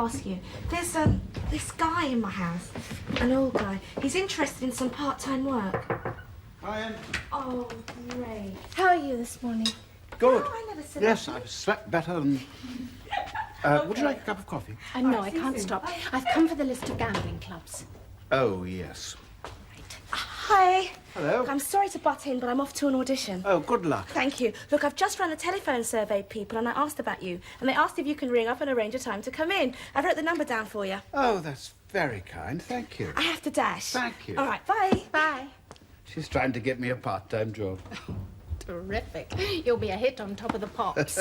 ask you. There's this guy in my house, an old guy. He's interested in some part-time work. Ryan. Oh, great. How are you this morning? Good. Oh, I never said Yes, that. I've slept better than... Would you like a cup of coffee? No, I can't stop. I've come for the list of gambling clubs. Oh, yes. Hi. Hello. Look, I'm sorry to butt in, but I'm off to an audition. Oh, good luck. Thank you. Look, I've just run a telephone survey, people, and I asked about you. And they asked if you can ring up and arrange a time to come in. I wrote the number down for you. Oh, that's very kind. Thank you. I have to dash. Thank you. All right, bye. Bye. She's trying to get me a part-time job. Terrific. You'll be a hit on Top of the Pops.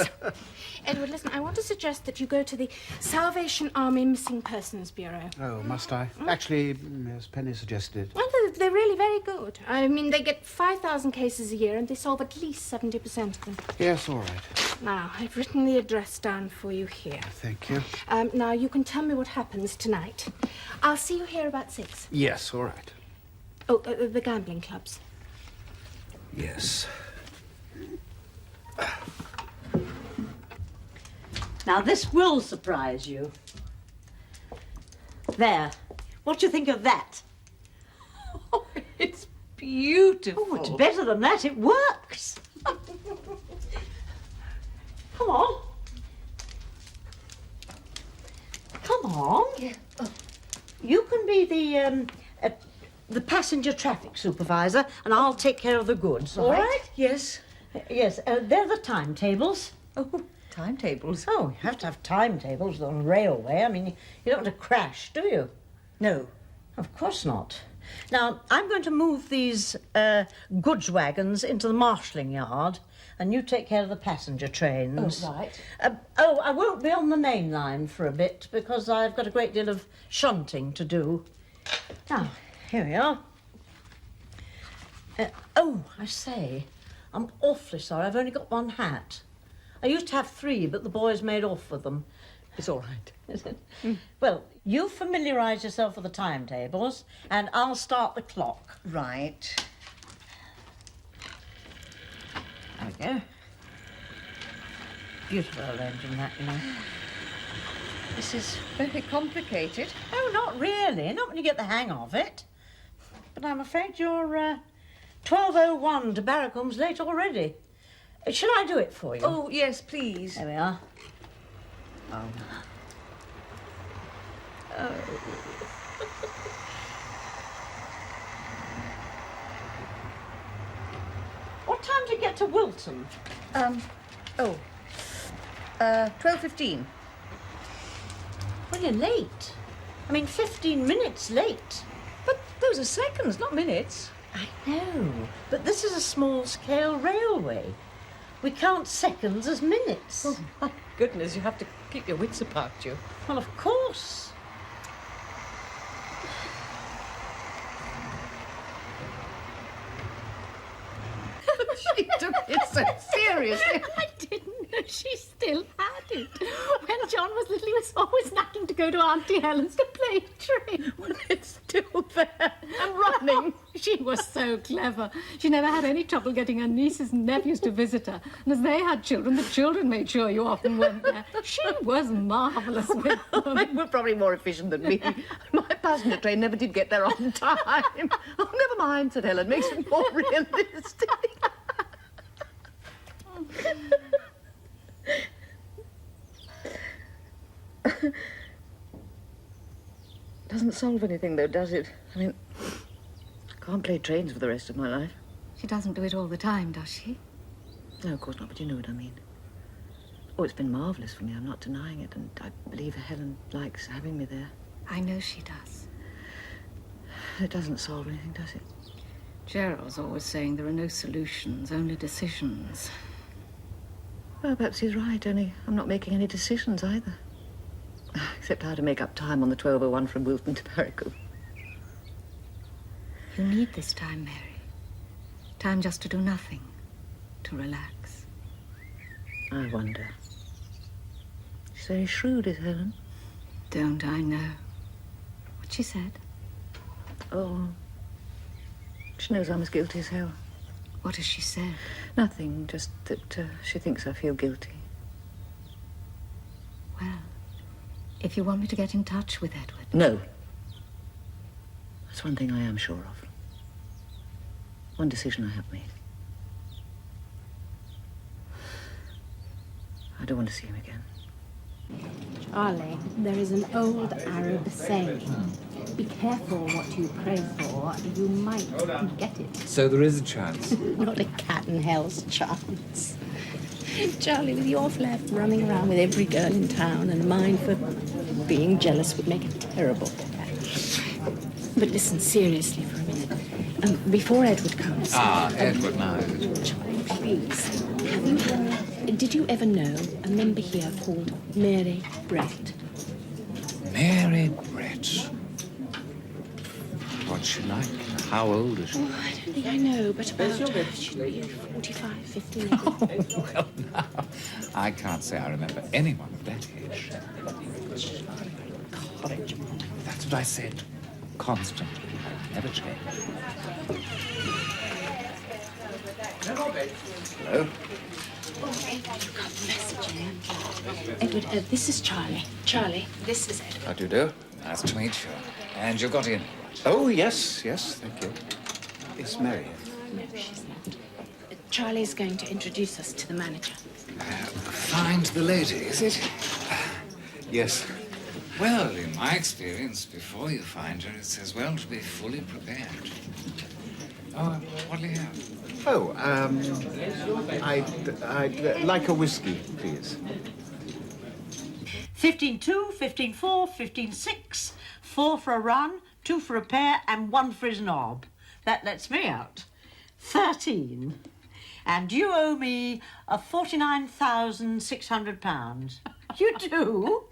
Edward, listen, I want to suggest that you go to the Salvation Army Missing Persons Bureau. Oh, must I? Actually, as Penny suggested. Well, they're really very good. I mean, they get 5,000 cases a year and they solve at least 70% of them. Yes, all right. Now, I've written the address down for you here. Thank you. Now, you can tell me what happens tonight. I'll see you here about 6. Yes, all right. Oh, the gambling clubs. Yes. Now, this will surprise you. There. What do you think of that? Oh, it's beautiful. Oh, it's better than that. It works. Come on. Come on. Yeah. Oh. You can be the passenger traffic supervisor, and I'll take care of the goods. All right. Yes. Yes, they're the timetables. Oh, timetables. Oh, you have to have timetables on a railway. I mean, you don't want to crash, do you? No. Of course not. Now, I'm going to move these goods wagons into the marshalling yard, and you take care of the passenger trains. Oh, right. I won't be on the main line for a bit, because I've got a great deal of shunting to do. Now, here we are. I say, I'm awfully sorry. I've only got one hat. I used to have 3, but the boys made off with them. It's all right. Is it? Well, you familiarise yourself with the timetables, and I'll start the clock. Right. There we go. Beautiful arranging that, you know. This is very complicated. Oh, not really. Not when you get the hang of it. But I'm afraid you're 12:01 to Barracombe's late already. Shall I do it for you? Oh, yes, please. There we are. Oh. What time do you get to Wilton? 12:15. Well, you're late. I mean, 15 minutes late. But those are seconds, not minutes. I know, but this is a small-scale railway. We count seconds as minutes. Oh, my goodness, you have to keep your wits about you. Well, of course. She took it so seriously. I didn't know she still had it. When John was little, he was always nagging to go to Auntie Helen's to play train. Well, it's still there and running. She was so clever. She never had any trouble getting her nieces and nephews to visit her. And as they had children, the children made sure you often weren't there. She was marvellous with them. They were probably more efficient than me. My passenger train never did get there on time. Oh, never mind, said Helen. Makes it more realistic. Doesn't solve anything, though, does it? I mean, I can't play trains for the rest of my life. She doesn't do it all the time, does she? No, of course not, but you know what I mean. Oh, it's been marvellous for me. I'm not denying it, and I believe Helen likes having me there. I know she does. It doesn't solve anything, does it? Gerald's always saying there are no solutions, only decisions. Well, perhaps he's right, only I'm not making any decisions either. Except how to make up time on the 12:01 from Wilton to Barracombe. You need this time, Mary. Time just to do nothing, to relax. I wonder. She's very shrewd, is Helen? Don't I know? What she said? Oh, she knows I'm as guilty as hell. What has she said? Nothing, just that she thinks I feel guilty. Well, If you want me to get in touch with Edward. No. That's one thing I am sure of. One decision I have made. I don't want to see him again. Charlie, there is an old Arab saying, be careful what you pray for, you might get it. So there is a chance. Not a cat and hell's chance. Charlie, with your flair running around with every girl in town and a mind for being jealous would make a terrible pair. But listen seriously for a minute. Before Edward comes... Edward now. Charlie, please. Did you ever know a member here called Mary Brett? Mary Brett. What's she like? How old is she? Oh, I don't think I know, but about 45, 50 maybe. Well, now, I can't say I remember anyone of that age. That's what I said. Constant. Never change. Hello? Edward, this is Charlie. Charlie, this is Edward. How do you do? Nice to meet you. And you got in. Oh, yes, thank you. It's Mary. No, she's not. Charlie's going to introduce us to the manager. Find the lady, is it? Yes. Well, in my experience, before you find her, it's as well to be fully prepared. Oh, what'll you have? Oh, I'd like a whiskey, please. 15-2, 15-4, 15-6, 4 for a run, 2 for a pair, and 1 for his knob. That lets me out. 13. And you owe me £49,600. You do?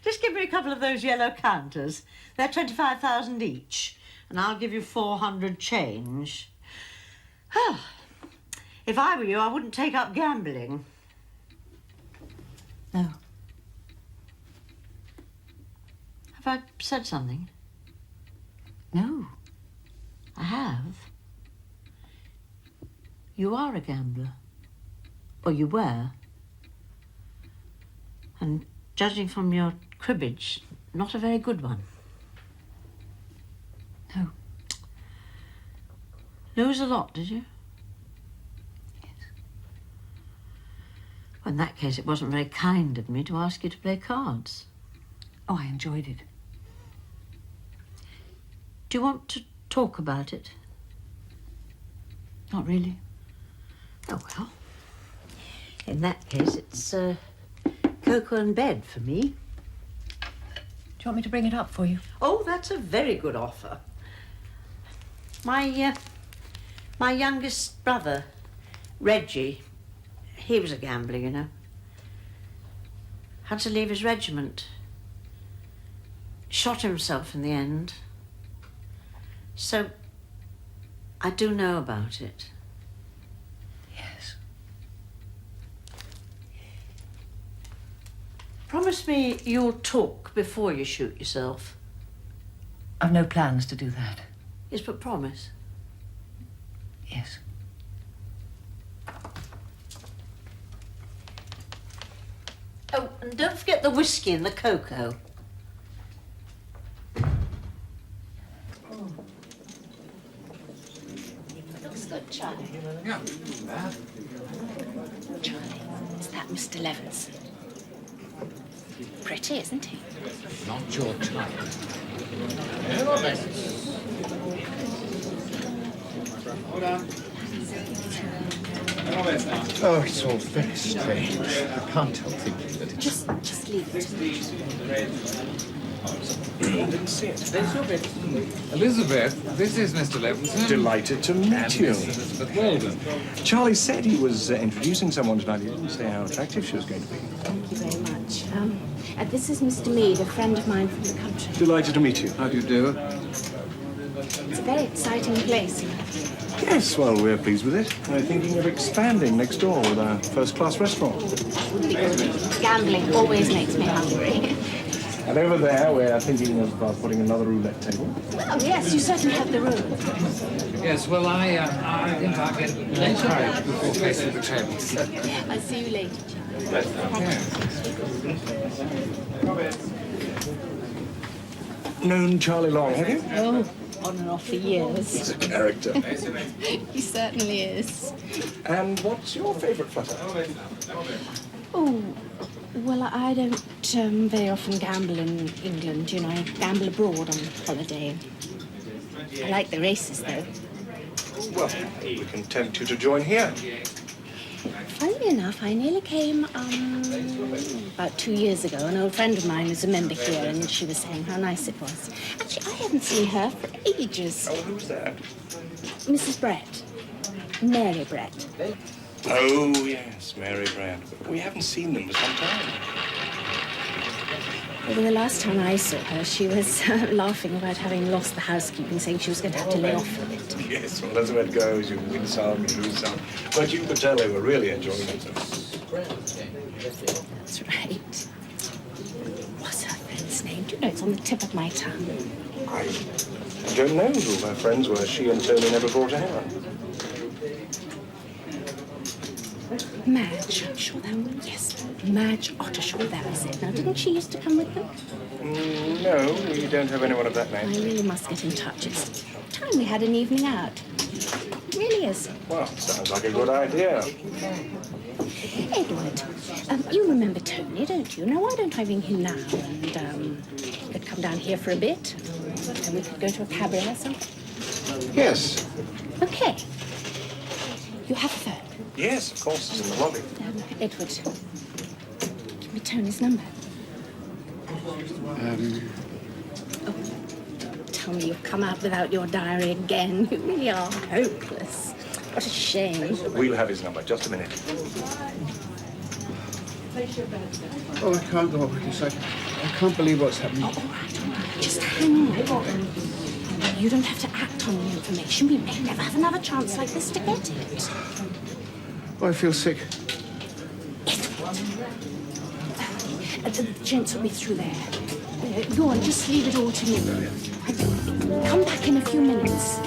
Just give me a couple of those yellow counters. They're 25,000 each, and I'll give you 400 change. If I were you, I wouldn't take up gambling. No. Have I said something? No. I have. You are a gambler. Or you were. And judging from your cribbage, not a very good one. No. Lose a lot, did you? Yes. Well, in that case, it wasn't very kind of me to ask you to play cards. Oh, I enjoyed it. Do you want to talk about it? Not really. Oh, well. In that case, it's cocoa and bed for me. Do you want me to bring it up for you? Oh, that's a very good offer. My youngest brother, Reggie, he was a gambler, you know. Had to leave his regiment. Shot himself in the end. So, I do know about it. Yes. Promise me you'll talk before you shoot yourself. I've no plans to do that. Yes, but promise. Yes. Oh, and don't forget the whiskey and the cocoa. Looks good, Charlie. Yeah. Charlie, is that Mr. Levinson? Pretty, isn't he? Not your type. Oh, it's all very strange. I can't help thinking that it's... Just leave it to me. Elizabeth, this is Mr. Levinson. Delighted to meet And you. Miss Elizabeth Weldon. Charlie said he was introducing someone tonight. He didn't say how attractive she was going to be. Thank you very much. This is Mr. Mead, a friend of mine from the country. Delighted to meet you. How do you do? It's a very exciting place. Yes, well, we're pleased with it. We're thinking of expanding next door with a first-class restaurant. Would be good. Gambling always makes me hungry. And over there, we're thinking of putting another roulette table. Oh, yes, you certainly have the room. Yes, well, I think I'll get encouraged before facing the tables. I'll see you later, Charlie. Known Charlie Long, have you? Oh, on and off for years. He's a character. He certainly is. And what's your favourite flutter? Oh, well, I don't very often gamble in England. You know, I gamble abroad on holiday. I like the races, though. Well, we can tempt you to join here. Funnily enough, I nearly came about 2 years ago. An old friend of mine was a member here, and she was saying how nice it was. Actually, I haven't seen her for ages. Oh, who's that? Mrs. Brett. Mary Brett. Oh, yes, Mary Brand. We haven't seen them for some time. Well, the last time I saw her, she was laughing about having lost the housekeeping, saying she was going to have to lay off for a bit. Yes, well, that's the way it goes. You win some, you lose some. But you could tell they were really enjoying themselves. That's right. What's her friend's name? Do you know, it's on the tip of my tongue. I don't know who her friends were. She and Tony never brought her on. Madge, I'm sure that was, yes. Madge Ottershaw, that was it. Now, didn't she used to come with them? No, we don't have anyone of that I name. really must get in touch. It's time we had an evening out. It really is. Well, sounds like a good idea. Edward, you remember Tony, don't you? Now, why don't I ring him now and he could come down here for a bit? And we could go to a cabaret or something? Yes. Okay. You have a phone? Yes, of course, it's in the lobby. Edward, give me Tony's number. Tell me you've come out without your diary again. You really are hopeless. What a shame. We'll have his number. Just a minute. Oh, I can't go on with this. I can't believe what's happening. All right. Just hang on. You don't have to act on the information. We may never have another chance like this to get it. Oh, I feel sick. The gents will be through there. Go on, just leave it all to me. Come back in a few minutes.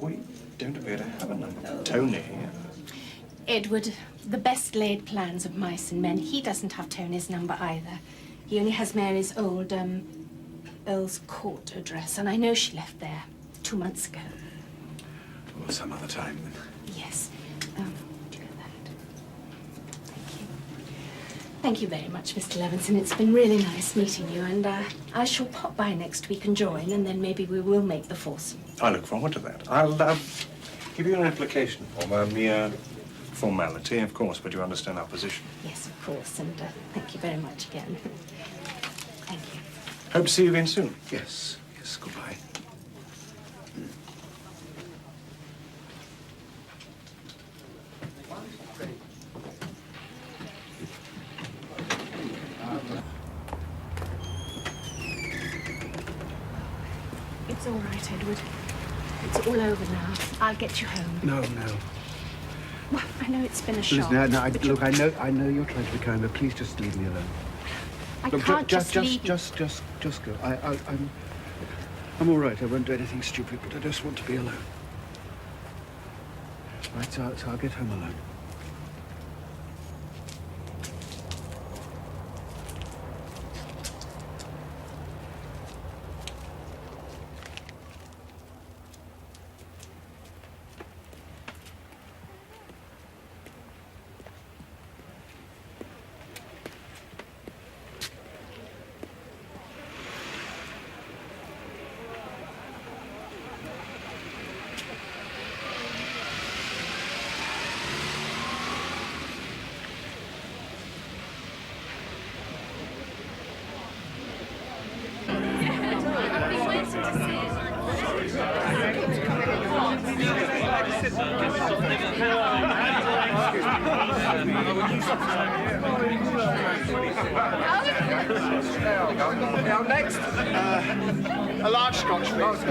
We don't appear to have a number for Tony. Edward, the best laid plans of mice and men. He doesn't have Tony's number either. He only has Mary's old, Earl's Court address, and I know she left there 2 months ago. Well, some other time then. Yes. Do you know that? Thank you. Thank you very much, Mr. Levinson. It's been really nice meeting you, and I shall pop by next week and join, and then maybe we will make the foursome. I look forward to that. I'll give you an application form, a mere formality, of course, but you understand our position. Yes, of course, and thank you very much again. Thank you. Hope to see you again soon. Yes. Yes, goodbye. It's all right, Edward. It's all over now. I'll get you home. No, no. Well, I know it's been a shock. Listen, no, but look, I know you're trying to be kind, but please just leave me alone. I Look, can't just leave you. just go. I'm all right. I won't do anything stupid, but I just want to be alone. Right, so I'll get home alone. Now next, a large Scotch, please.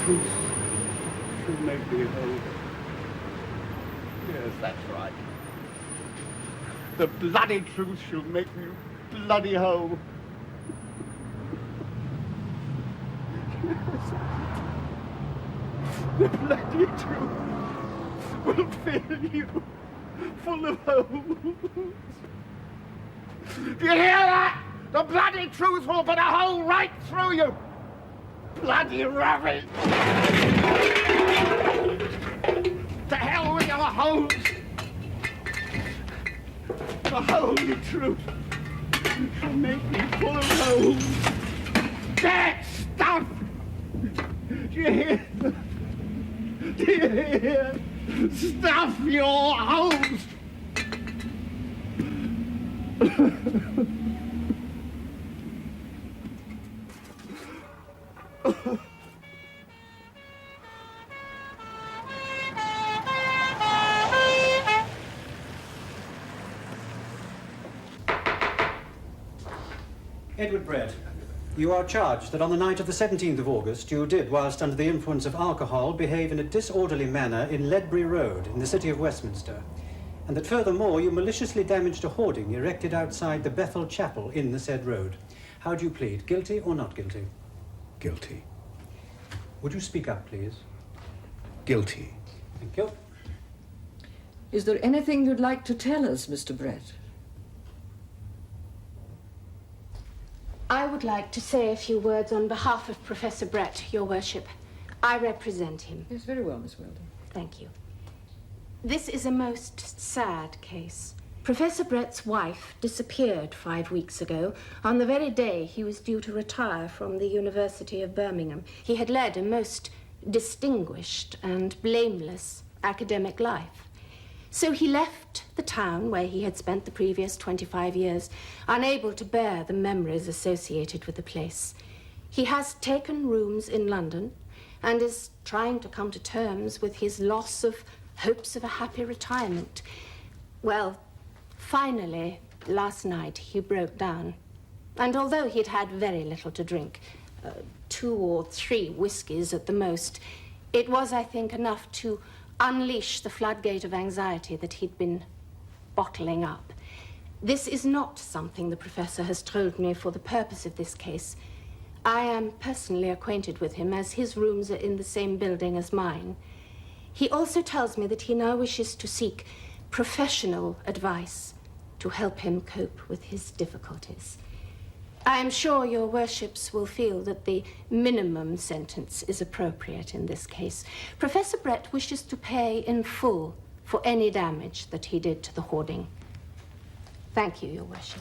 Truth should make me whole. Yes, that's right. The bloody truth shall make me bloody whole. Yes. The bloody truth will fill you full of holes. Do you hear that? The bloody truth will put a hole right through you. Bloody rubbish! To hell with your holes! The holy truth shall make me full of holes. That stuff! Do you hear? Do you hear? Stuff your holes! Edward Brett, you are charged that on the night of the 17th of August, you did, whilst under the influence of alcohol, behave in a disorderly manner in Ledbury Road, in the city of Westminster, and that furthermore you maliciously damaged a hoarding erected outside the Bethel Chapel in the said road. How do you plead, guilty or not guilty? Guilty. Would you speak up, please? Guilty. Thank you. Is there anything you'd like to tell us, Mr. Brett? I would like to say a few words on behalf of Professor Brett, Your Worship. I represent him. Yes, very well, Miss Weldon. Thank you. This is a most sad case. Professor Brett's wife disappeared 5 weeks ago, on the very day he was due to retire from the University of Birmingham. He had led a most distinguished and blameless academic life. So he left the town where he had spent the previous 25 years, unable to bear the memories associated with the place. He has taken rooms in London and is trying to come to terms with his loss of hopes of a happy retirement. Well, finally, last night he broke down. And although he'd had very little to drink, 2 or 3 whiskies at the most, it was, I think, enough to unleash the floodgate of anxiety that he'd been bottling up. This is not something the professor has told me for the purpose of this case. I am personally acquainted with him, as his rooms are in the same building as mine. He also tells me that he now wishes to seek professional advice to help him cope with his difficulties. I am sure your worships will feel that the minimum sentence is appropriate in this case. Professor Brett wishes to pay in full for any damage that he did to the hoarding. Thank you, your worship.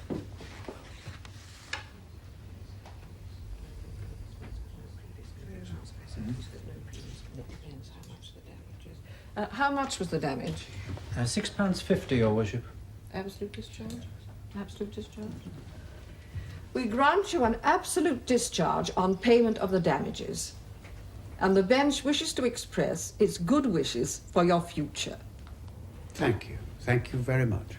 How much was the damage? £6.50, Your Worship. Absolute discharge? Absolute discharge? We grant you an absolute discharge on payment of the damages. And the bench wishes to express its good wishes for your future. Thank you. Thank you very much.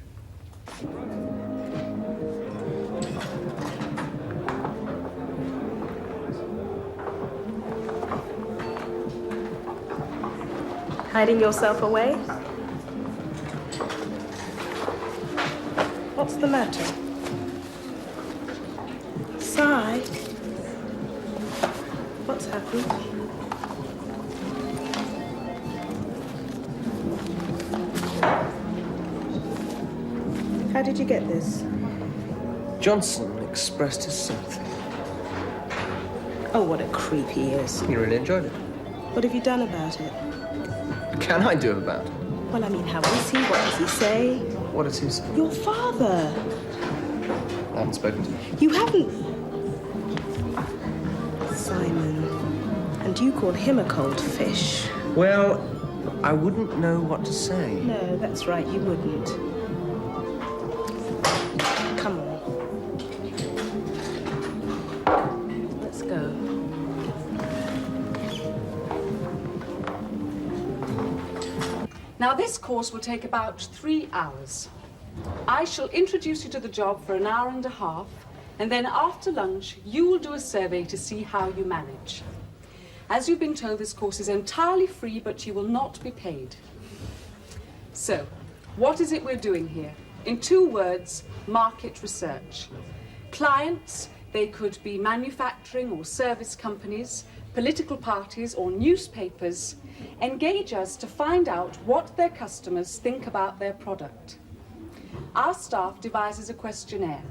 Hiding yourself away? What's the matter? Sigh. What's happened? How did you get this? Johnson expressed his sympathy. Oh, what a creep he is. He really enjoyed it. What have you done about it? What can I do about it? Well, I mean, how is he? What does he say? What does he say? Your father. I haven't spoken to him. You haven't? Simon. And you call him a cold fish. Well, I wouldn't know what to say. No, that's right, you wouldn't. Come on. Let's go. Now, this course will take about 3 hours. I shall introduce you to the job for an hour and a half, and then after lunch, you will do a survey to see how you manage. As you've been told, this course is entirely free, but you will not be paid. So, what is it we're doing here? In 2 words, market research. Clients, they could be manufacturing or service companies, political parties or newspapers, engage us to find out what their customers think about their product. Our staff devises a questionnaire.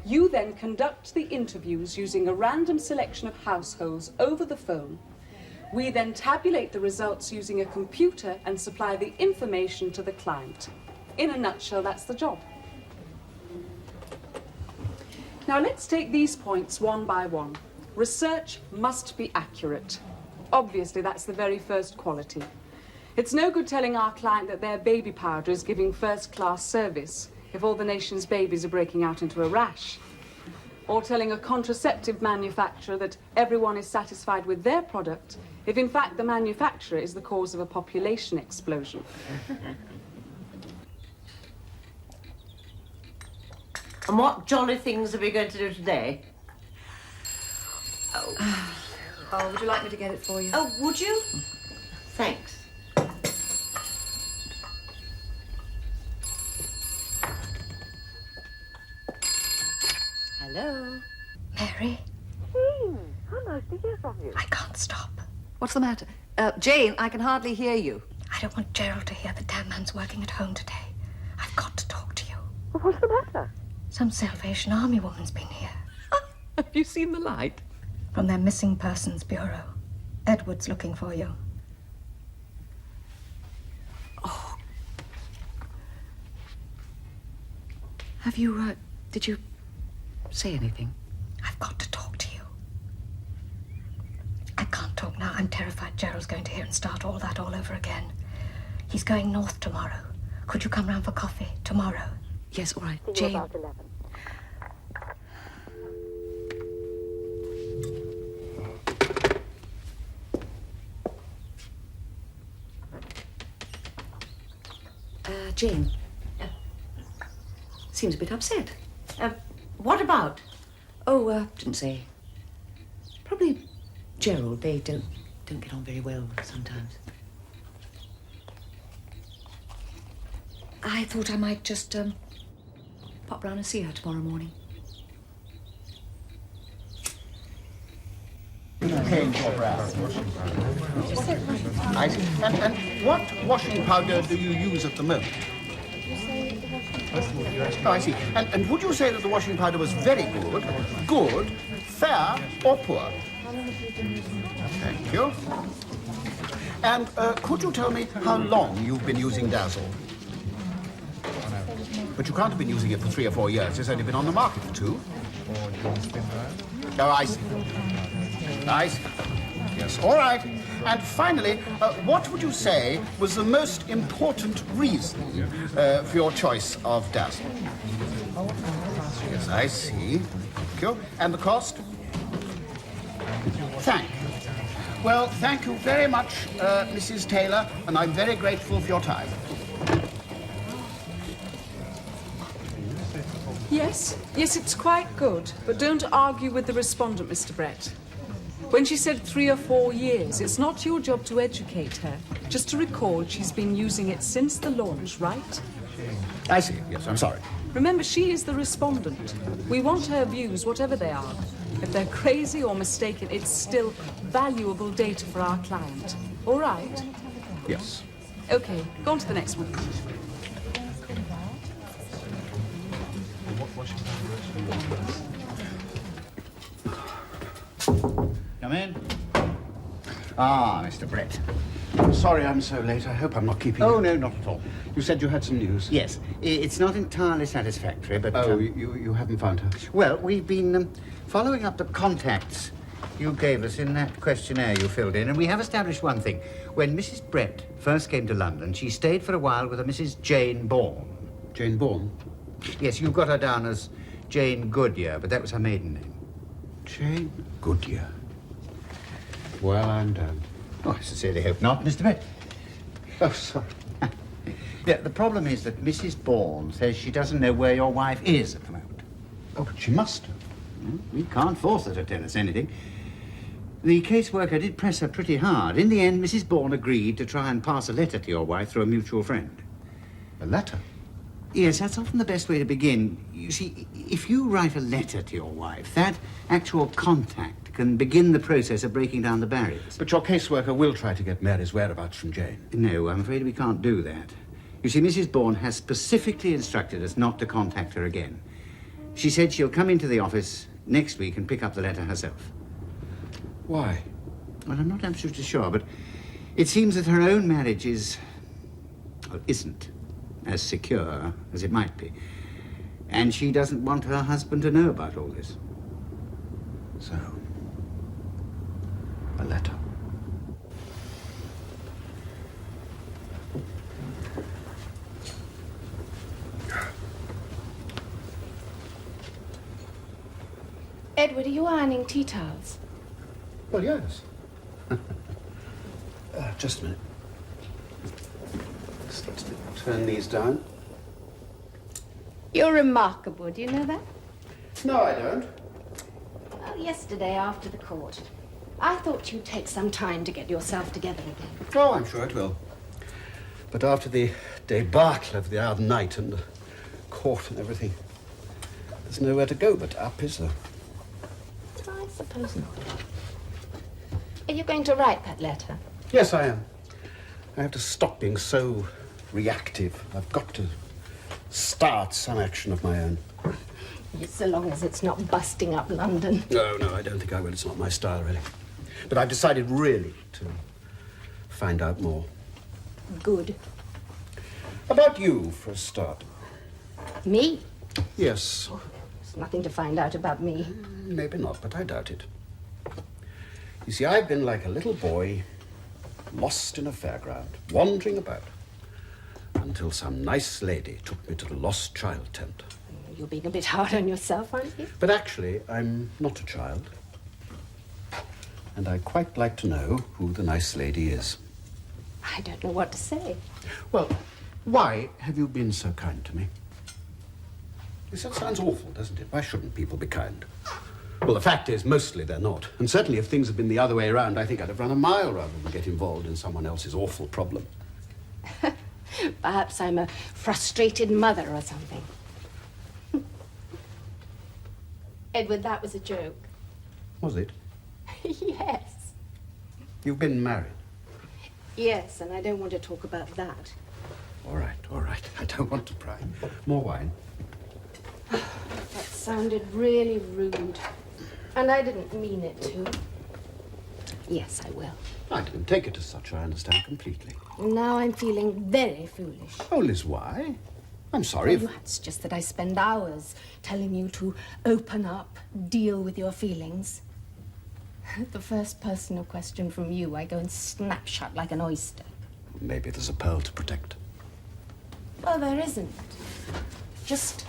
You then conduct the interviews using a random selection of households over the phone. We then tabulate the results using a computer and supply the information to the client. In a nutshell, that's the job. Now let's take these points one by one. Research must be accurate. Obviously, that's the very first quality. It's no good telling our client that their baby powder is giving first-class service if all the nation's babies are breaking out into a rash. Or telling a contraceptive manufacturer that everyone is satisfied with their product if, in fact, the manufacturer is the cause of a population explosion. And what jolly things are we going to do today? Oh, would you like me to get it for you? Oh, would you? Thanks. Hello? Mary, How nice to hear from you. I can't stop. What's the matter? Jane, I can hardly hear you. I don't want Gerald to hear the damn man's working at home today. I've got to talk to you. What's the matter? Some Salvation Army woman's been here. Have you seen the light? From their missing persons bureau. Edward's looking for you. Oh. Have you, did you say anything? I've got to talk to you. I can't talk now. I'm terrified Gerald's going to hear and start all that all over again. He's going north tomorrow. Could you come round for coffee tomorrow? Yes, all right. Jane. About 11. Jane. Seems a bit upset. What about? Oh, didn't say. Probably Gerald. They don't get on very well sometimes. I thought I might just pop round and see her tomorrow morning. I see. And what washing powder do you use at the moment? Oh, I see. And would you say that the washing powder was very good, fair, or poor? Thank you. And could you tell me how long you've been using Dazzle? But you can't have been using it for 3 or 4 years. It's only been on the market for 2. Oh, I see. I see. Yes, all right. And finally, what would you say was the most important reason for your choice of Dazzle? Yes, I see. Thank you. And the cost? Thank you. Well, thank you very much, Mrs. Taylor, and I'm very grateful for your time. Yes, it's quite good. But don't argue with the respondent, Mr. Brett. When she said 3 or 4 years, it's not your job to educate her. Just to recall, she's been using it since the launch, right? I see. Yes, I'm sorry. Remember, she is the respondent. We want her views, whatever they are. If they're crazy or mistaken, it's still valuable data for our client. All right? Yes. Okay, go on to the next one. Come in. Ah, Mr. Brett. Sorry I'm so late. I hope I'm not keeping you. Oh, no, not at all. You said you had some news. Yes. It's not entirely satisfactory, but... Oh, you haven't found her? Well, we've been following up the contacts you gave us in that questionnaire you filled in, and we have established one thing. When Mrs. Brett first came to London, she stayed for a while with a Mrs. Jane Bourne. Jane Bourne? Yes, you've got her down as Jane Goodyear, but that was her maiden name. Jane Goodyear? Well, I'm damned. Oh, I sincerely hope not, Mr. Brett. Oh, sorry. Yeah, the problem is that Mrs. Bourne says she doesn't know where your wife is at the moment. Oh, but she must have. We can't force her to tell us anything. The caseworker did press her pretty hard. In the end, Mrs. Bourne agreed to try and pass a letter to your wife through a mutual friend. A letter? Yes, that's often the best way to begin. You see, if you write a letter to your wife, that actual contact can begin the process of breaking down the barriers. But your caseworker will try to get Mary's whereabouts from Jane. No, I'm afraid we can't do that. You see, Mrs. Bourne has specifically instructed us not to contact her again. She said she'll come into the office next week and pick up the letter herself. Why? Well, I'm not absolutely sure, but it seems that her own marriage isn't as secure as it might be. And she doesn't want her husband to know about all this. So, a letter. Edward, are you ironing tea towels? Well, yes. Just a minute. Just let me turn these down. You're remarkable, do you know that? No, I don't. Well, yesterday after the court, I thought you'd take some time to get yourself together again. Oh, I'm sure it will. But after the debacle of the other night and the court and everything, there's nowhere to go but up, is there? I suppose not. Are you going to write that letter? Yes, I am. I have to stop being so reactive. I've got to start some action of my own. Yes, so long as it's not busting up London. No, I don't think I will. It's not my style, really. But I've decided really to find out more. Good. About you, for a start. Me? Yes. There's nothing to find out about me. Maybe not, but I doubt it. You see, I've been like a little boy, lost in a fairground, wandering about, until some nice lady took me to the lost child tent. You're being a bit hard on yourself, aren't you? But actually, I'm not a child. And I'd quite like to know who the nice lady is. I don't know what to say. Well, why have you been so kind to me? This sounds awful, doesn't it? Why shouldn't people be kind? Well, the fact is, mostly they're not. And certainly if things had been the other way around, I think I'd have run a mile rather than get involved in someone else's awful problem. Perhaps I'm a frustrated mother or something. Edward, that was a joke. Was it? Yes. You've been married. Yes, and I don't want to talk about that. All right. I don't want to pry. More wine. That sounded really rude. And I didn't mean it to. Yes, I will. I didn't take it as such, I understand completely. Now I'm feeling very foolish. Oh, Liz, why? I'm sorry if... Well, it's just that I spend hours telling you to open up, deal with your feelings. The first personal question from you, I go and snap shut like an oyster. Maybe there's a pearl to protect. Well, there isn't. Just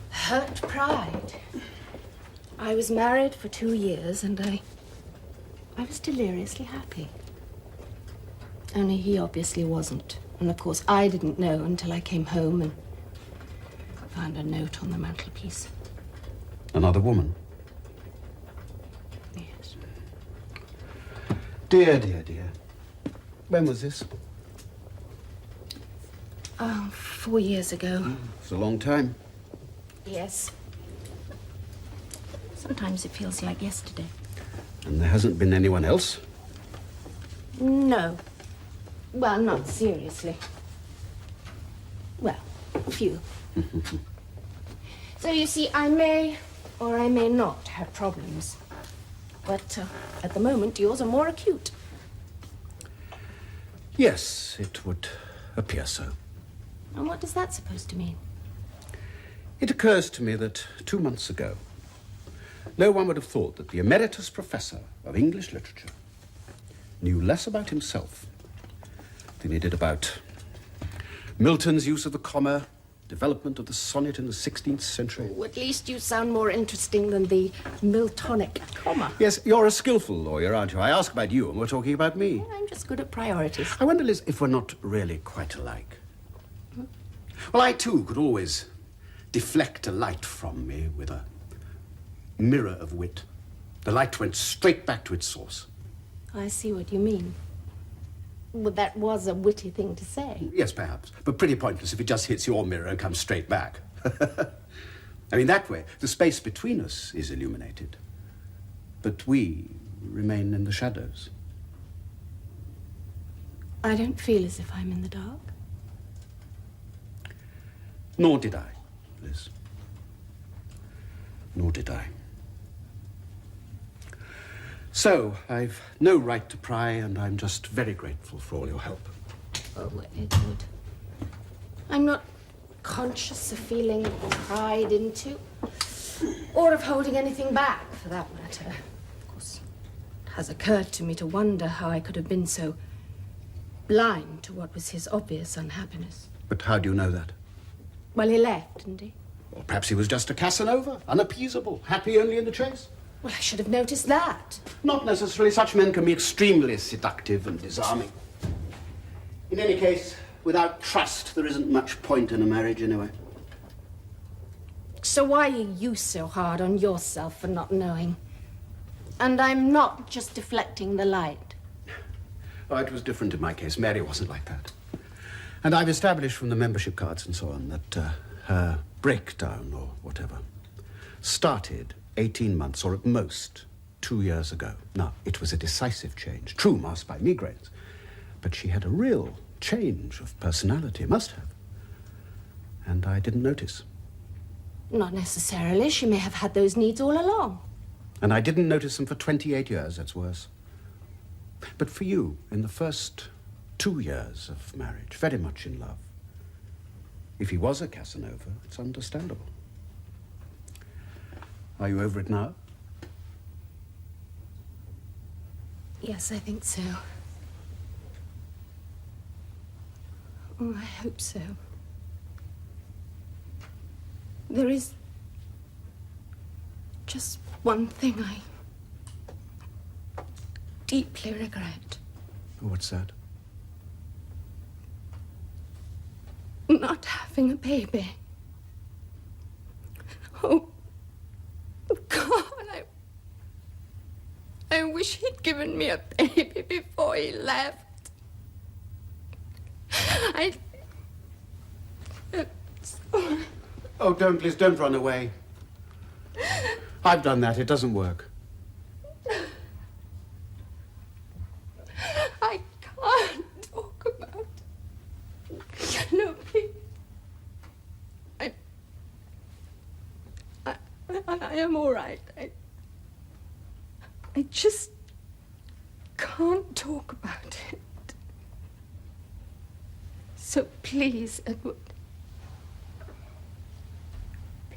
hurt pride. I was married for 2 years and I was deliriously happy. Only he obviously wasn't. And of course I didn't know until I came home and found a note on the mantelpiece. Another woman? Yes. Dear, dear, dear. When was this? Oh, 4 years ago. It's a long time. Yes. Sometimes it feels like yesterday. And there hasn't been anyone else? No. Well, not seriously. Well, a few. So you see, I may or I may not have problems. But at the moment, yours are more acute. Yes, it would appear so. And what is that supposed to mean? It occurs to me that 2 months ago, no one would have thought that the emeritus professor of English literature knew less about himself than he did about Milton's use of the comma, development of the sonnet in the 16th century. Oh, at least you sound more interesting than the Miltonic comma. Yes, you're a skillful lawyer, aren't you? I ask about you, and we're talking about me. Well, I'm just good at priorities. I wonder, Liz, if we're not really quite alike. Well, I, too, could always deflect a light from me with a mirror of wit. The light went straight back to its source. I see what you mean. Well, that was a witty thing to say. Yes, perhaps, but pretty pointless if it just hits your mirror and comes straight back. I mean, that way, the space between us is illuminated, but we remain in the shadows. I don't feel as if I'm in the dark. Nor did I, Liz. Nor did I. So, I've no right to pry, and I'm just very grateful for all your help. Oh, Edward. I'm not conscious of feeling pried into, or of holding anything back, for that matter. Of course, it has occurred to me to wonder how I could have been so blind to what was his obvious unhappiness. But how do you know that? Well, he left, didn't he? Or perhaps he was just a Casanova, unappeasable, happy only in the chase. Well, I should have noticed that. Not necessarily. Such men can be extremely seductive and disarming. In any case, without trust, there isn't much point in a marriage anyway. So why are you so hard on yourself for not knowing? And I'm not just deflecting the light. Oh, it was different in my case. Mary wasn't like that. And I've established from the membership cards and so on that her breakdown, or whatever, started 18 months, or at most 2 years ago. Now, it was a decisive change, true, masked by migraines. But she had a real change of personality, must have. And I didn't notice. Not necessarily. She may have had those needs all along. And I didn't notice them for 28 years, that's worse. But for you, in the first 2 years of marriage, very much in love, if he was a Casanova, it's understandable. Are you over it now? Yes, I think so. Oh, I hope so. There is just one thing I deeply regret. What's that? Not having a baby. Oh, God, I wish he'd given me a baby before he left. Oh, please don't run away. I've done that. It doesn't work. I can't talk about it. No, please. I am all right. I just can't talk about it. So please, Edward.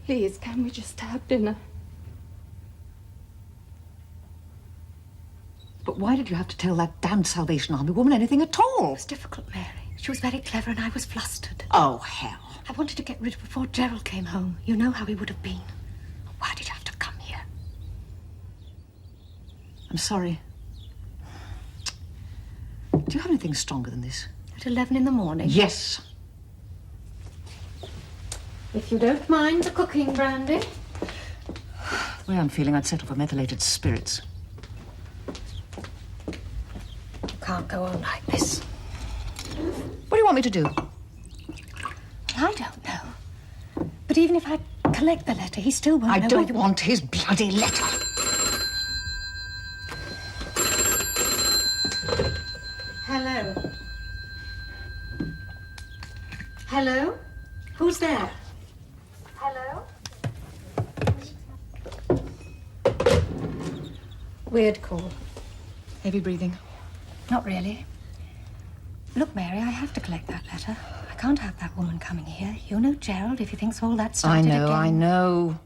Please, can we just have dinner? But why did you have to tell that damned Salvation Army woman anything at all? It was difficult, Mary. She was very clever and I was flustered. Oh, hell. I wanted to get rid of her before Gerald came home. You know how he would have been. Why did you have to come here? I'm sorry. Do you have anything stronger than this? At 11 in the morning? Yes. If you don't mind the cooking, Brandy. The way I'm feeling, I'd settle for methylated spirits. You can't go on like this. What do you want me to do? I don't know. But even if I collect the letter, he still won't I know don't want his bloody letter. Hello. Hello? Who's there? Hello? Weird call. Heavy breathing. Not really. Look, Mary, I have to collect that letter. I can't have that woman coming here. You know Gerald, if he thinks all that started again. I know.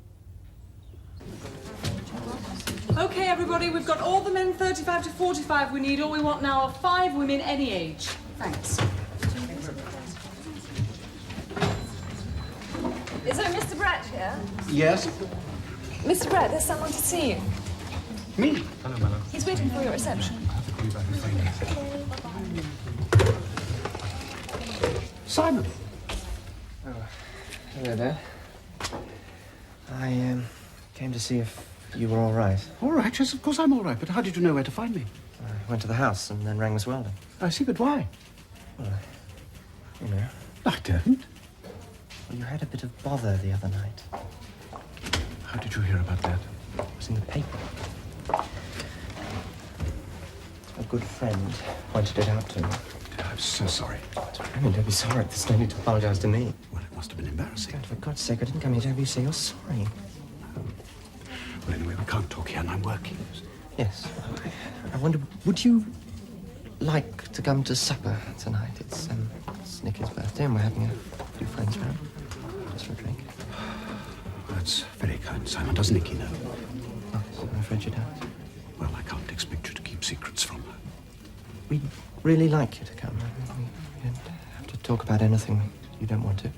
Okay, everybody, we've got all the men 35 to 45 we need. All we want now are 5 women any age. Thanks. Is there Mr. Brett here? Yes? Mr. Brett, there's someone to see you. Me? Hello, Mella. He's waiting for you at reception. Simon. Oh, hello there. I came to see if you were all right. All right, yes, of course I'm all right. But how did you know where to find me? I went to the house and then rang Miss Weldon. I see, but why? Well, you know. I don't. Well, you had a bit of bother the other night. How did you hear about that? It was in the paper. A good friend pointed it out to me. I'm so sorry. I mean, don't be sorry. There's no need to apologize to me. Well, it must have been embarrassing. God, for God's sake, I didn't come here to have you say you're sorry. Well, anyway, we can't talk here, and I'm working. Yes. I wonder, would you like to come to supper tonight? It's Nicky's birthday, and we're having a few friends round. Just for a drink. That's very kind, Simon. Does Nicky know? Oh, I'm afraid you don't. Well, I can't expect you to keep secrets from her. We'd really like you to come. We don't have to talk about anything you don't want to.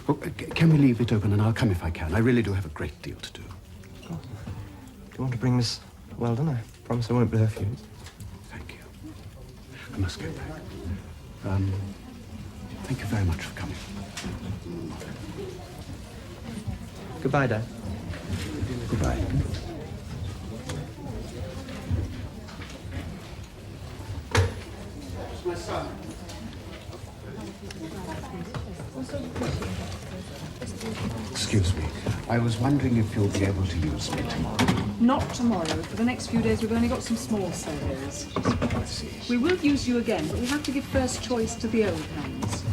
Well, can we leave it open, and I'll come if I can. I really do have a great deal to do. Do you want to bring Miss Weldon? I promise I won't blow her fuse. Thank you. I must go back. Thank you very much for coming. Goodbye, Dad. Goodbye. My son. Excuse me. I was wondering if you'll be able to use me tomorrow. Not tomorrow. For the next few days, we've only got some small surveys. We will use you again, but we have to give first choice to the old hands.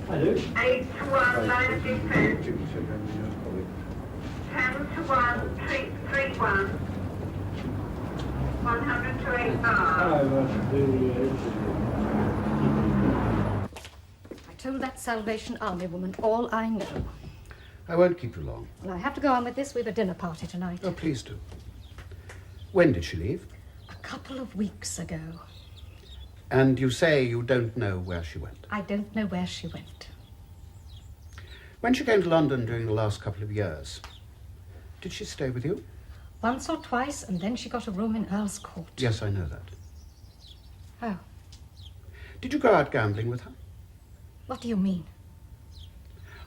Hello? 8 to 1, line of defense. 10 to 1, 331. 100 to 8 bar. I told that Salvation Army woman all I know. I won't keep you long. Well, I have to go on with this. We've a dinner party tonight. Oh, please do. When did she leave? A couple of weeks ago. And you say you don't know where she went? I don't know where she went. When she came to London during the last couple of years, did she stay with you? Once or twice, and then she got a room in Earl's Court. Yes, I know that. Oh, Did you go out gambling with her? what do you mean?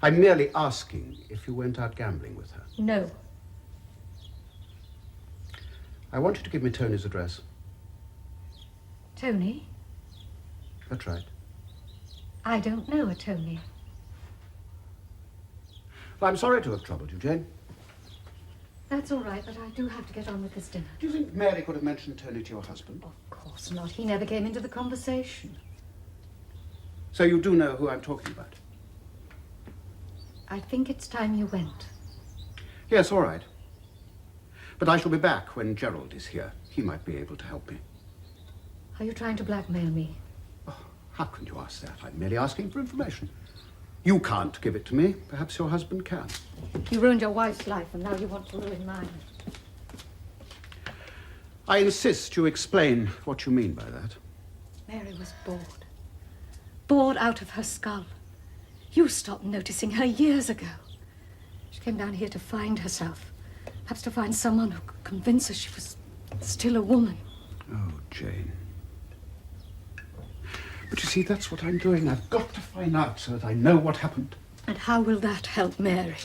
I'm merely asking if you went out gambling with her. No. I want you to give me Tony's address. Tony? That's right. I don't know a Tony. Well, I'm sorry to have troubled you, Jane. That's all right, but I do have to get on with this dinner. Do you think Mary could have mentioned Tony to your husband? Of course not. He never came into the conversation. So you do know who I'm talking about? I think it's time you went. Yes, all right. But I shall be back when Gerald is here. He might be able to help me. Are you trying to blackmail me? Oh, how can you ask that? I'm merely asking for information. You can't give it to me. Perhaps your husband can. You ruined your wife's life, and now you want to ruin mine. I insist you explain what you mean by that. Mary was bored. Bored out of her skull. You stopped noticing her years ago. She came down here to find herself. Perhaps to find someone who could convince her she was still a woman. Oh, Jane. But you see, that's what I'm doing. I've got to find out so that I know what happened. And how will that help Mary?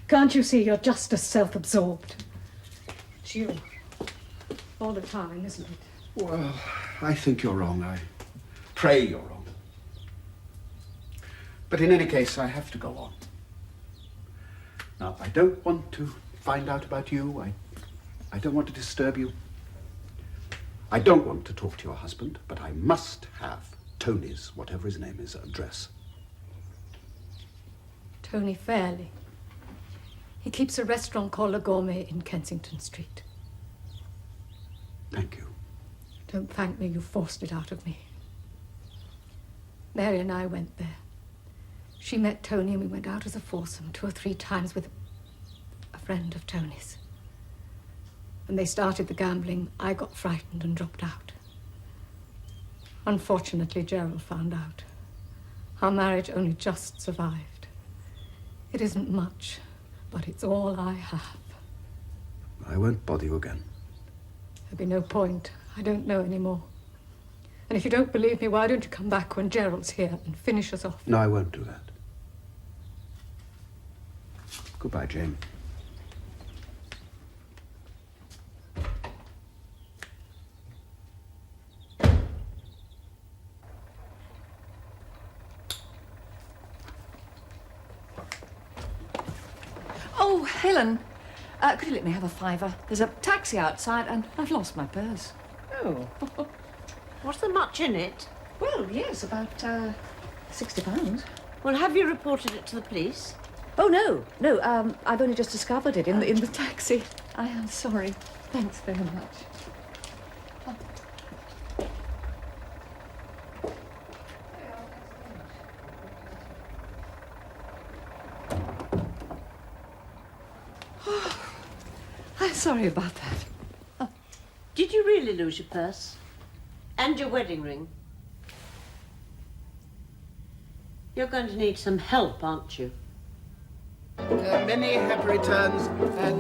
Can't you see you're just as self-absorbed? It's you. All the time, isn't it? Well, I think you're wrong. I pray you're wrong. But in any case, I have to go on. Now, I don't want to find out about you. I don't want to disturb you. I don't want to talk to your husband, but I must have Tony's, whatever his name is, address. Tony Fairley. He keeps a restaurant called Le Gourmet in Kensington Street. Thank you. Don't thank me, you forced it out of me. Mary and I went there. She met Tony and we went out as a foursome 2 or 3 times with a friend of Tony's. When they started the gambling, I got frightened and dropped out. Unfortunately, Gerald found out. Our marriage only just survived. It isn't much, but it's all I have. I won't bother you again. There'll be no point. I don't know anymore. And if you don't believe me, why don't you come back when Gerald's here and finish us off? No, I won't do that. Goodbye, Jane. Oh, Helen, could you let me have a £5? There's a taxi outside and I've lost my purse. Oh. Was there much in it? Well, yes, about £60. Well, have you reported it to the police? Oh, no, I've only just discovered it in the taxi. I am sorry. Thanks very much. Oh, I'm sorry about that. Oh. Did you really lose your purse? And your wedding ring? You're going to need some help, aren't you? Many happy returns,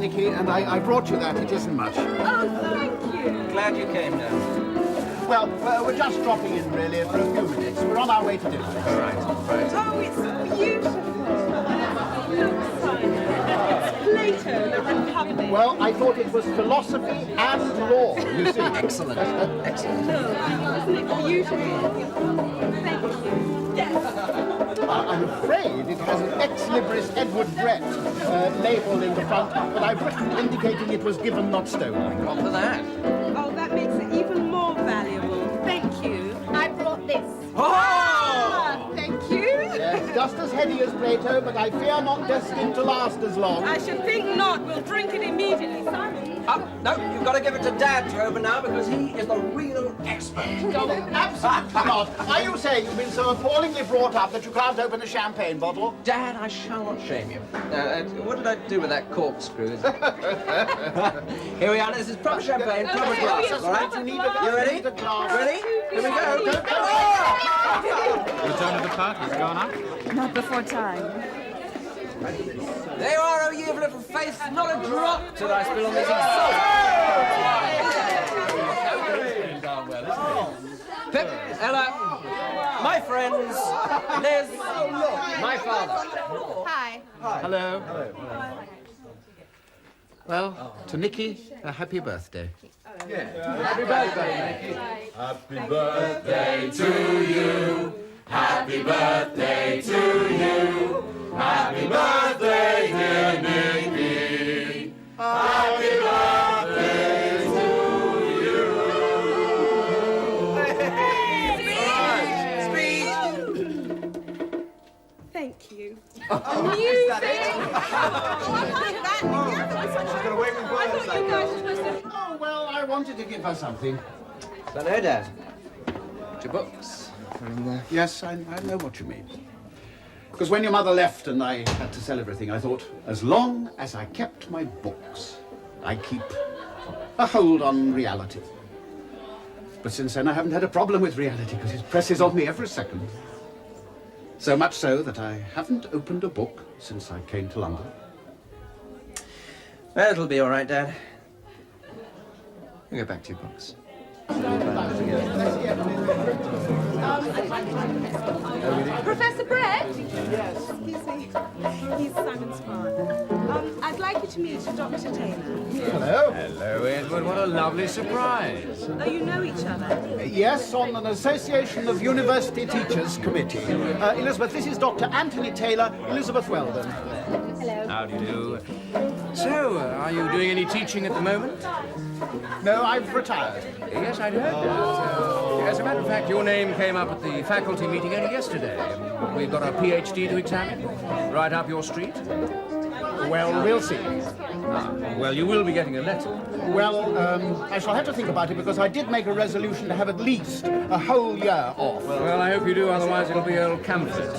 Nikki, and I brought you that. It isn't much. Oh, thank you. Glad you came down. Well, we're just dropping in, really, for a few minutes. We're on our way to dinner. Right. Oh, it's beautiful. Look, Simon, it's Plato, the Republic. Well, I thought it was philosophy and law, you see. Excellent. Excellent. No, isn't it beautiful? Thank you. Yes. I'm afraid it has an ex libris Edward Brett label in the front, but I've written indicating it was given, not stolen. Got for that. Oh, that makes it even more valuable. Thank you. I brought this. Ah, thank you. Yes, just as heady as Plato, but I fear not destined to last as long. I should think not. We'll drink it immediately, Simon. No, you've got to give it to Dad to open now because he is the real expert. No, absolutely not. Are you saying you've been so appallingly brought up that you can't open a champagne bottle? Dad, I shall not shame you. What did I do with that corkscrew? Here we are. This is proper champagne, proper glass. All right? You ready? Ready? Here we go. Return of the party's gone up. Not before time. There you are, oh ye of little faith. Not a drop did I spill on this exalted. Pip, Ella, my friends, Liz, my father. Hi. Hello. Well, to Nikki, a happy birthday. Happy birthday, Nikki. Happy birthday to you. Happy birthday to you. Happy birthday, dear Nikki. Happy birthday to you. Speech. Thank you. Is that it? Oh, well, I wanted to give her something. So no, Dad. Your books. Yes, I know what you mean. Because when your mother left and I had to sell everything, I thought, as long as I kept my books, I'd keep a hold on reality. But since then, I haven't had a problem with reality because it presses on me every second. So much so that I haven't opened a book since I came to London. Well, it'll be all right, Dad. You go back to your books. Professor Brett? Yes. Excuse me. He's Simon's father. I'd like you to meet Dr. Taylor. Hello. Hello, Edward. What a lovely surprise. Oh, you know each other? Yes, on an Association of University Teachers Committee. Elizabeth, this is Dr. Anthony Taylor, Elizabeth Weldon. Hello. How do you do? So, are you doing any teaching at the moment? No, I've retired. Yes, I'd heard that. As a matter of fact, your name came up at the faculty meeting only yesterday. We've got a PhD to examine. Right up your street. Well, we'll see. Well, you will be getting a letter. Well, I shall have to think about it because I did make a resolution to have at least a whole year off. Well, I hope you do, otherwise it'll be old comfort.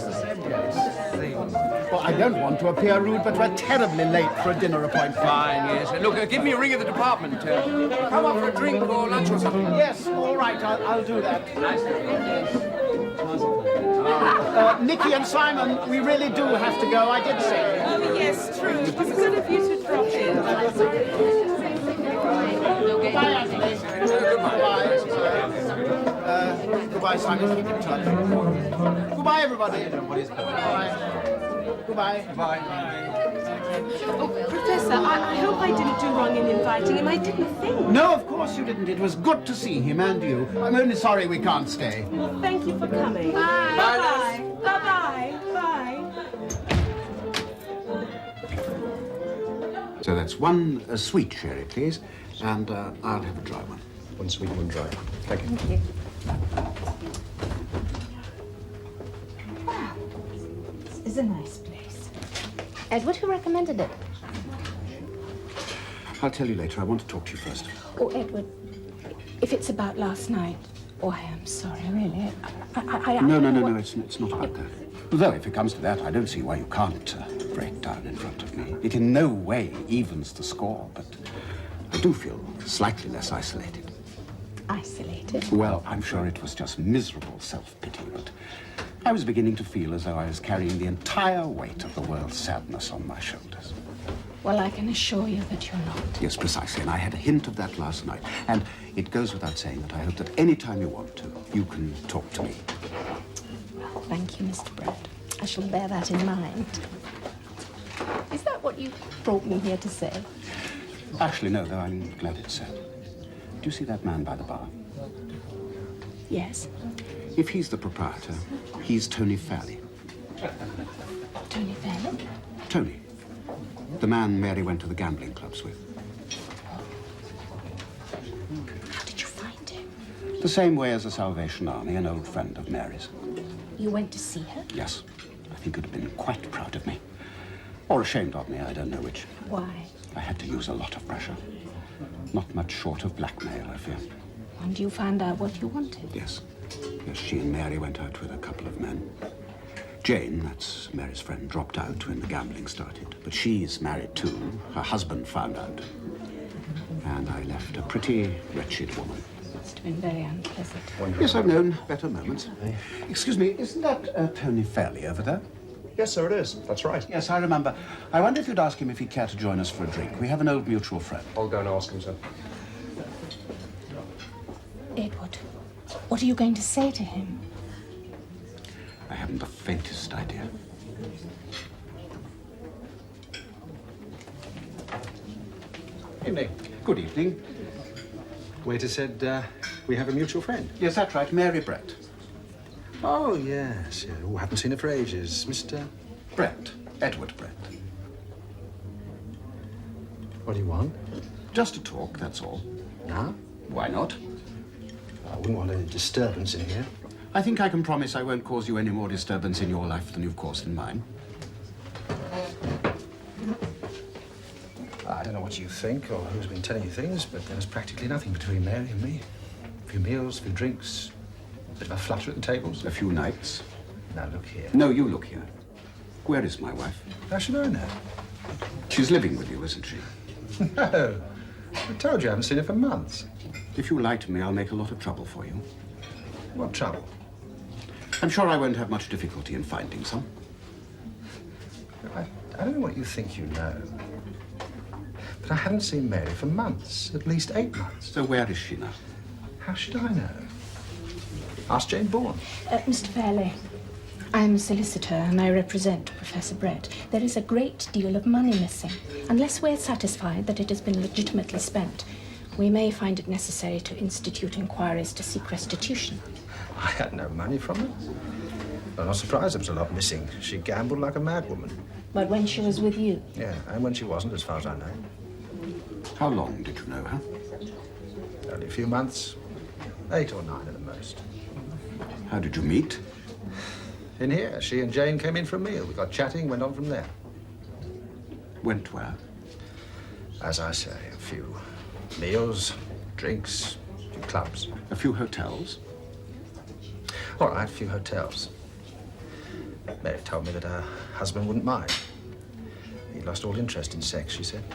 Well, I don't want to appear rude, but we're terribly late for a dinner appointment. Fine, yes. Look, give me a ring at the department. Come up for a drink or lunch or something. Yes, all right, I'll do that. Nicky and Simon, we really do have to go, I did say. Oh, yes, true. It was good of you to drop in. Goodbye, Anthony. Goodbye. Goodbye, Simon. Keep in touch. Goodbye, everybody. Goodbye. Goodbye. Oh, Professor, I hope I didn't do wrong in inviting him. I didn't think. No, of course you didn't. It was good to see him and you. I'm only sorry we can't stay. Well, thank you for coming. Bye. Bye. Bye-bye. Bye. So that's one sweet sherry, please, and I'll have a dry one. One sweet, one dry. Thank you. Thank you. Wow. This is a nice place. Edward, who recommended it? I'll tell you later. I want to talk to you first. Oh, Edward, if it's about last night, oh, I am sorry, really. No, it's not about that. Though, if it comes to that, I don't see why you can't break down in front of me. It in no way evens the score, but I do feel slightly less isolated. Isolated? Well, I'm sure it was just miserable self-pity, but I was beginning to feel as though I was carrying the entire weight of the world's sadness on my shoulders. Well, I can assure you that you're not. Yes, precisely, and I had a hint of that last night. And it goes without saying that I hope that any time you want to, you can talk to me. Well, thank you, Mr. Brett. I shall bear that in mind. Is that what you brought me here to say? Actually, no, though I'm glad it's said. Do you see that man by the bar? Yes. If he's the proprietor, he's Tony Fairley. Tony Fairley? Tony. The man Mary went to the gambling clubs with. How did you find him? The same way as the Salvation Army, an old friend of Mary's. You went to see her? Yes. I think he'd have been quite proud of me. Or ashamed of me, I don't know which. Why? I had to use a lot of pressure. Not much short of blackmail, I fear. And you found out what you wanted? Yes. Yes, she and Mary went out with a couple of men. Jane, that's Mary's friend, dropped out when the gambling started. But she's married too. Her husband found out. And I left a pretty wretched woman. Must have been very unpleasant. Yes, I've known better moments. Excuse me, isn't that Tony Fairley over there? Yes, sir, it is. That's right. Yes, I remember. I wonder if you'd ask him if he'd care to join us for a drink. We have an old mutual friend. I'll go and ask him, sir. Edward, what are you going to say to him? I haven't the faintest idea. Evening. Good evening. Waiter said we have a mutual friend. Yes, that's right, Mary Brett. Oh, yes. Yeah. Oh, haven't seen her for ages. Mr. Brett. Edward Brett. What do you want? Just to talk, that's all. Now? Why not? I wouldn't want any disturbance in here. I think I can promise I won't cause you any more disturbance in your life than you've caused in mine. I don't know what you think or who's been telling you things, but there's practically nothing between Mary and me. A few meals, a few drinks, a bit of a flutter at the tables. A few nights. Now, look here. No, you look here. Where is my wife? How should I know? She's living with you, isn't she? No. I told you I haven't seen her for months. If you lie to me, I'll make a lot of trouble for you. What trouble? I'm sure I won't have much difficulty in finding some. I don't know what you think you know. But I haven't seen Mary for months, at least 8 months. So where is she now? How should I know? Ask Jane Bourne. Mr. Fairley, I'm a solicitor and I represent Professor Brett. There is a great deal of money missing. Unless we're satisfied that it has been legitimately spent, we may find it necessary to institute inquiries to seek restitution. I had no money from her. I'm not surprised there was a lot missing. She gambled like a madwoman. But when she was with you? Yeah, and when she wasn't, as far as I know. How long did you know her? Only a few months. 8 or 9 at the most. How did you meet? In here. She and Jane came in for a meal. We got chatting, went on from there. Went where? As I say, a few meals, drinks, a few clubs. A few hotels? All right, a few hotels. Mary told me that her husband wouldn't mind. He lost all interest in sex, she said.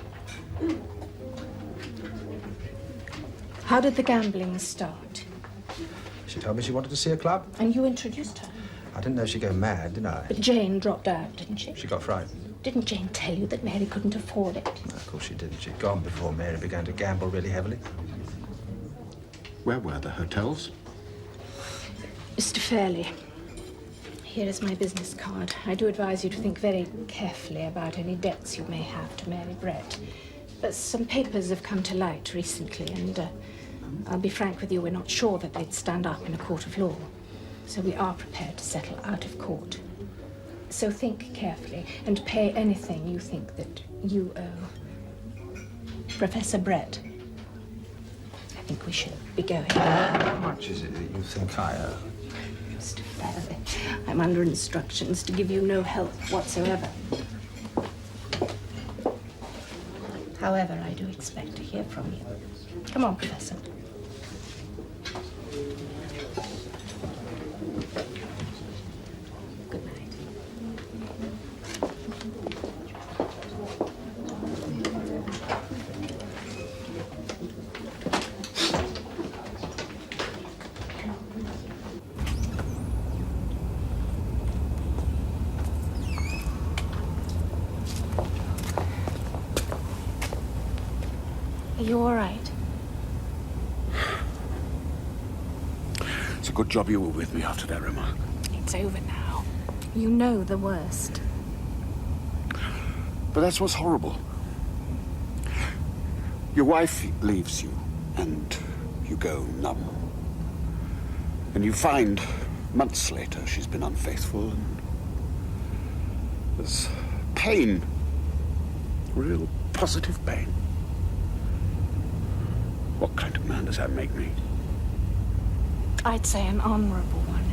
How did the gambling start? She told me she wanted to see a club. And you introduced her? I didn't know she'd go mad, did I? But Jane dropped out, didn't she? She got frightened. Didn't Jane tell you that Mary couldn't afford it? No, of course she didn't. She'd gone before Mary began to gamble really heavily. Where were the hotels? Mr. Fairley, here is my business card. I do advise you to think very carefully about any debts you may have to Mary Brett. But some papers have come to light recently, and I'll be frank with you, we're not sure that they'd stand up in a court of law. So we are prepared to settle out of court. So think carefully and pay anything you think that you owe. Professor Brett, I think we should be going. How much is it that you think I owe? Mr. Fairley, I'm under instructions to give you no help whatsoever. However, I do expect to hear from you. Come on, Professor. Good night. Are you all right? It's a good job you were with me after that remark. It's over now. You know the worst. But that's what's horrible. Your wife leaves you, and you go numb. And you find, months later, she's been unfaithful, and there's pain. Real positive pain. What kind of man does that make me? I'd say an honorable one.